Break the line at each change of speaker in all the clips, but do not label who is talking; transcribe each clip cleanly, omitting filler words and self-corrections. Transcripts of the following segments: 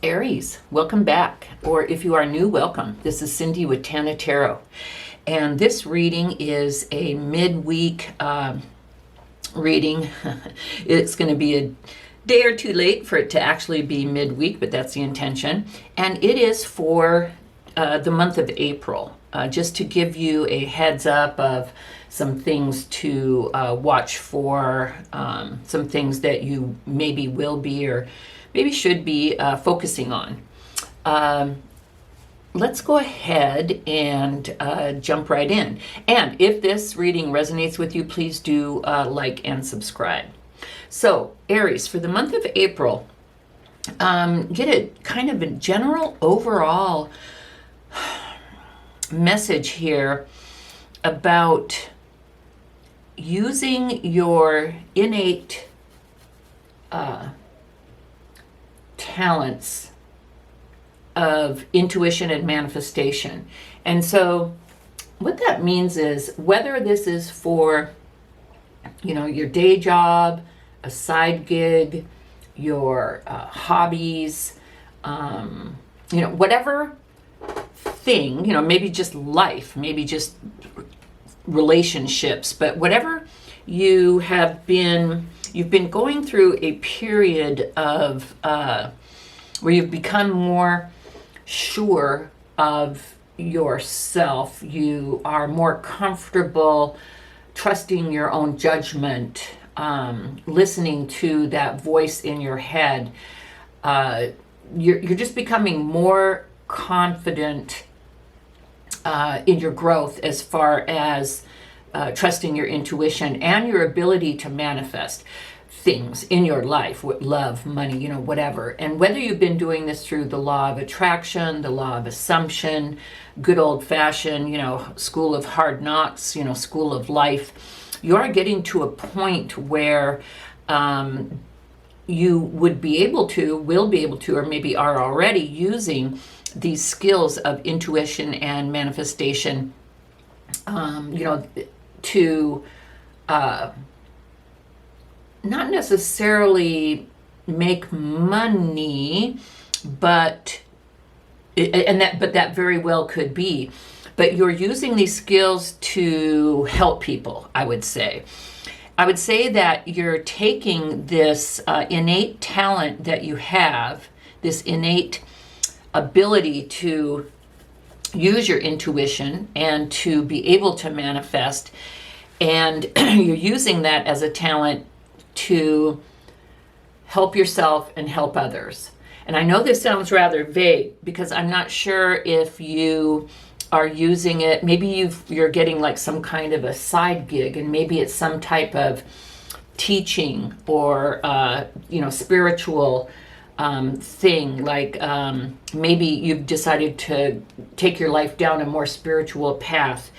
Aries, welcome back. Or if you are new, welcome. This is Cindy with Tana Tarot. And this reading is a midweek reading. It's going to be a day or two late for it to actually be midweek, but that's the intention. And it is for the month of April, just to give you a heads up of some things to watch for, some things that you maybe will be or maybe should be focusing on. Let's go ahead and jump right in. And if this reading resonates with you, please do like and subscribe. So, Aries, for the month of April, get a kind of a general overall message here about using your innate talents of intuition and manifestation. And so what that means is, whether this is for, your day job, a side gig, your hobbies, whatever thing, maybe just life, maybe just relationships, but whatever you've been going through a period of where you've become more sure of yourself. You are more comfortable trusting your own judgment, listening to that voice in your head. You're just becoming more confident in your growth as far as trusting your intuition and your ability to manifest things in your life with love, money, whatever. And whether you've been doing this through the law of attraction, the law of assumption, good old fashioned, school of hard knocks, school of life, you are getting to a point where you will be able to, or maybe are already using these skills of intuition and manifestation, to not necessarily make money, but that very well could be. But you're using these skills to help people, I would say. I would say that you're taking this innate talent that you have, this innate ability to use your intuition and to be able to manifest, and you're using that as a talent to help yourself and help others. And I know this sounds rather vague, because I'm not sure if you are using it, maybe you're getting like some kind of a side gig, and maybe it's some type of teaching or spiritual thing, like maybe you've decided to take your life down a more spiritual path,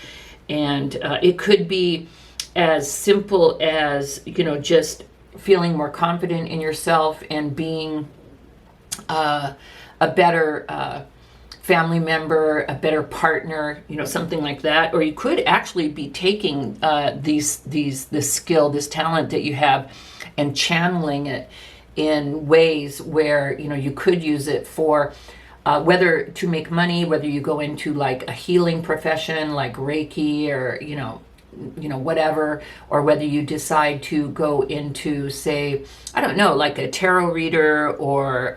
and it could be as simple as just feeling more confident in yourself and being a better family member, a better partner, something like that. Or you could actually be taking this skill, this talent that you have, and channeling it in ways where you could use it for whether to make money, whether you go into like a healing profession like Reiki or whatever, or whether you decide to go into, say, I don't know, like a tarot reader, or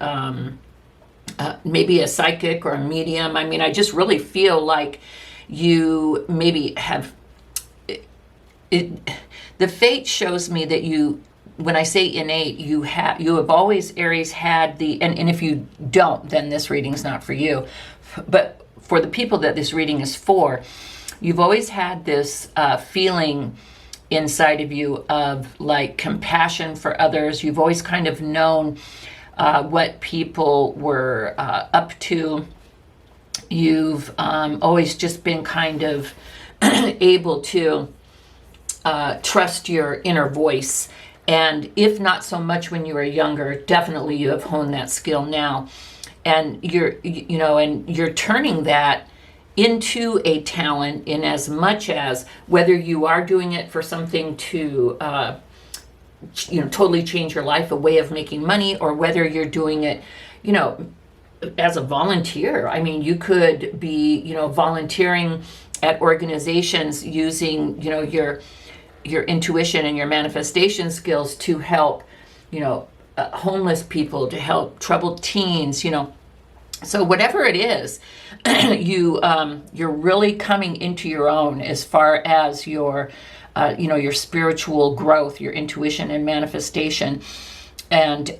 maybe a psychic or a medium. I mean, I just really feel like you maybe have it. The fate shows me that when I say innate, you have always, Aries, had and if you don't, then this reading's not for you. But for the people that this reading is for, you've always had this feeling inside of you of like compassion for others. You've always kind of known what people were up to. You've always just been kind of able to trust your inner voice. And if not so much when you were younger, definitely you have honed that skill now. And you're turning that into a talent, in as much as whether you are doing it for something to totally change your life, a way of making money, or whether you're doing it as a volunteer. I mean, you could be, volunteering at organizations using, your intuition and your manifestation skills to help, homeless people, to help troubled teens, So whatever it is, you're really coming into your own as far as your spiritual growth, your intuition and manifestation. And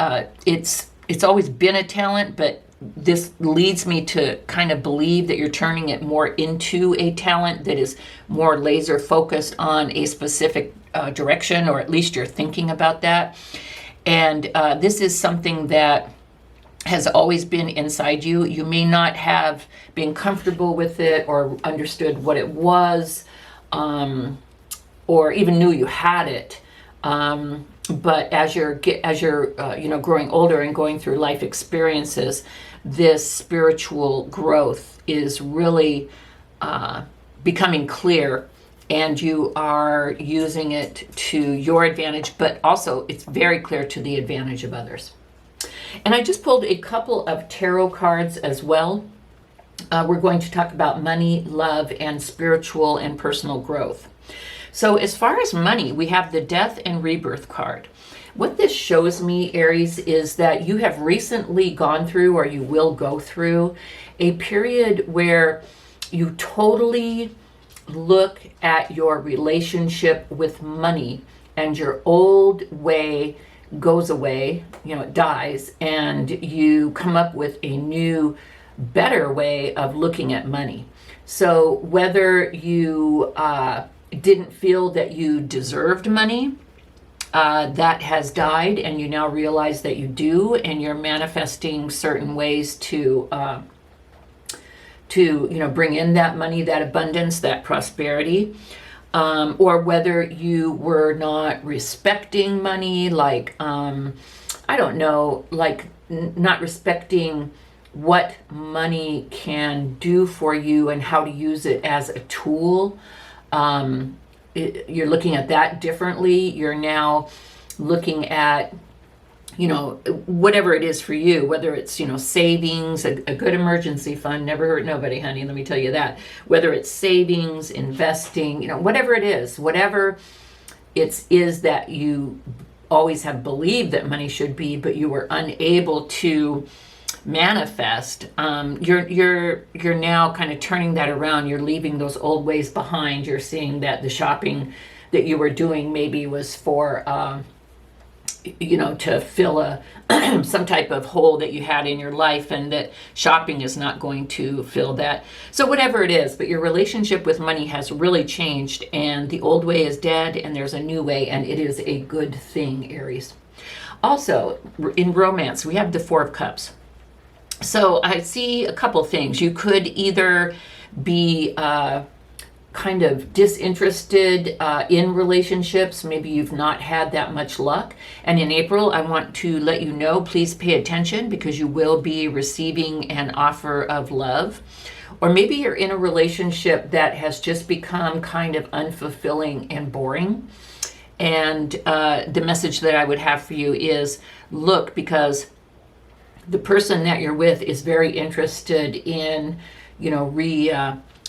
it's always been a talent, but this leads me to kind of believe that you're turning it more into a talent that is more laser focused on a specific direction, or at least you're thinking about that. And this is something that has always been inside you. You may not have been comfortable with it or understood what it was, or even knew you had it. But as you're growing older and going through life experiences, this spiritual growth is really becoming clear, and you are using it to your advantage, but also it's very clear to the advantage of others. And I just pulled a couple of tarot cards as well. We're going to talk about money, love, and spiritual and personal growth. So as far as money, we have the Death and Rebirth card. What this shows me, Aries, is that you have recently gone through, or you will go through, a period where you totally look at your relationship with money, and your old way goes away, it dies, and you come up with a new, better way of looking at money. So whether you didn't feel that you deserved money, that has died, and you now realize that you do, and you're manifesting certain ways to bring in that money, that abundance, that prosperity. Or whether you were not respecting money, like, not respecting what money can do for you and how to use it as a tool. You're looking at that differently. You're now looking at, whatever it is for you, whether it's, savings, a good emergency fund, never hurt nobody, honey, let me tell you that. Whether it's savings, investing, whatever it is that you always have believed that money should be, but you were unable to manifest. You're now kind of turning that around. You're leaving those old ways behind. You're seeing that the shopping that you were doing maybe was for to fill some type of hole that you had in your life, and that shopping is not going to fill that. So whatever it is, but your relationship with money has really changed, and the old way is dead, and there's a new way, and it is a good thing, Aries. Also, in romance, we have the Four of Cups. So I see a couple things. You could either be kind of disinterested in relationships. Maybe you've not had that much luck. And in April, I want to let you know, please pay attention, because you will be receiving an offer of love. Or maybe you're in a relationship that has just become kind of unfulfilling and boring. And the message that I would have for you is, look, because the person that you're with is very interested in,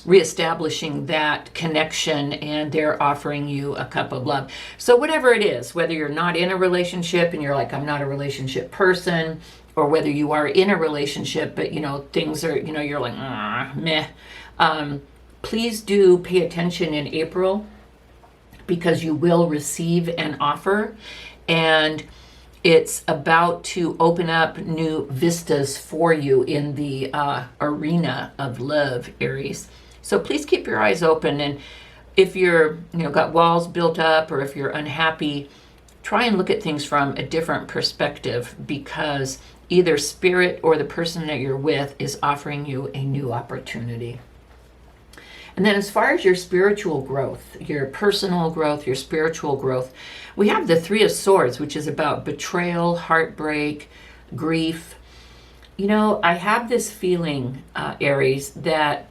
reestablishing that connection, and they're offering you a cup of love. So whatever it is, whether you're not in a relationship and you're like, I'm not a relationship person, or whether you are in a relationship, but things are, you're like, meh. Please do pay attention in April, because you will receive an offer, and it's about to open up new vistas for you in the arena of love, Aries. So please keep your eyes open, and if you're, got walls built up, or if you're unhappy, try and look at things from a different perspective, because either spirit or the person that you're with is offering you a new opportunity. And then as far as your spiritual growth, your personal growth, your spiritual growth, we have the Three of Swords, which is about betrayal, heartbreak, grief. I have this feeling, Aries, that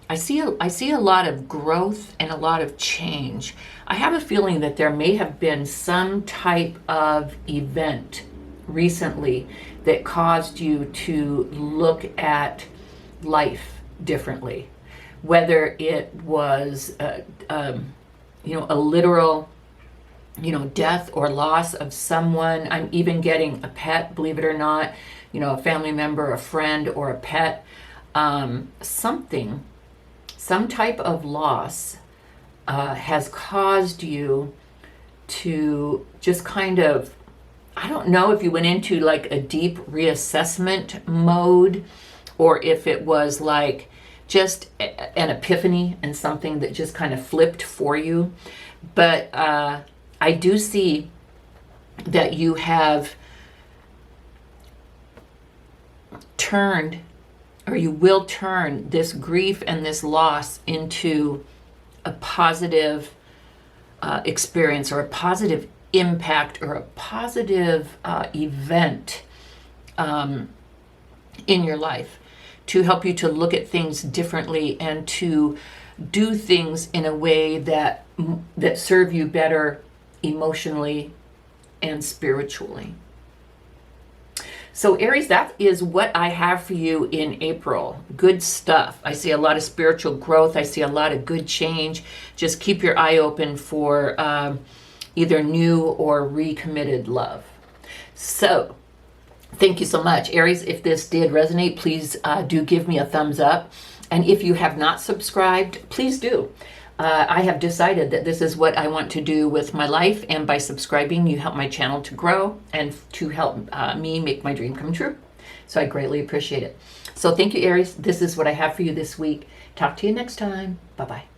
I see a lot of growth and a lot of change. I have a feeling that there may have been some type of event recently that caused you to look at life differently, whether it was a literal death or loss of someone. I'm even getting a pet, believe it or not, a family member, a friend, or a pet. Some type of loss has caused you to just kind of, I don't know if you went into like a deep reassessment mode, or if it was like just an epiphany and something that just kind of flipped for you. But I do see that you have turned, or you will turn, this grief and this loss into a positive experience, or a positive impact, or a positive event in your life, to help you to look at things differently and to do things in a way that serve you better emotionally and spiritually. So Aries, that is what I have for you in April. Good stuff. I see a lot of spiritual growth. I see a lot of good change. Just keep your eye open for either new or recommitted love. So thank you so much, Aries. If this did resonate, please do give me a thumbs up. And if you have not subscribed, please do. I have decided that this is what I want to do with my life, and by subscribing, you help my channel to grow and to help me make my dream come true. So I greatly appreciate it. So thank you, Aries. This is what I have for you this week. Talk to you next time. Bye-bye.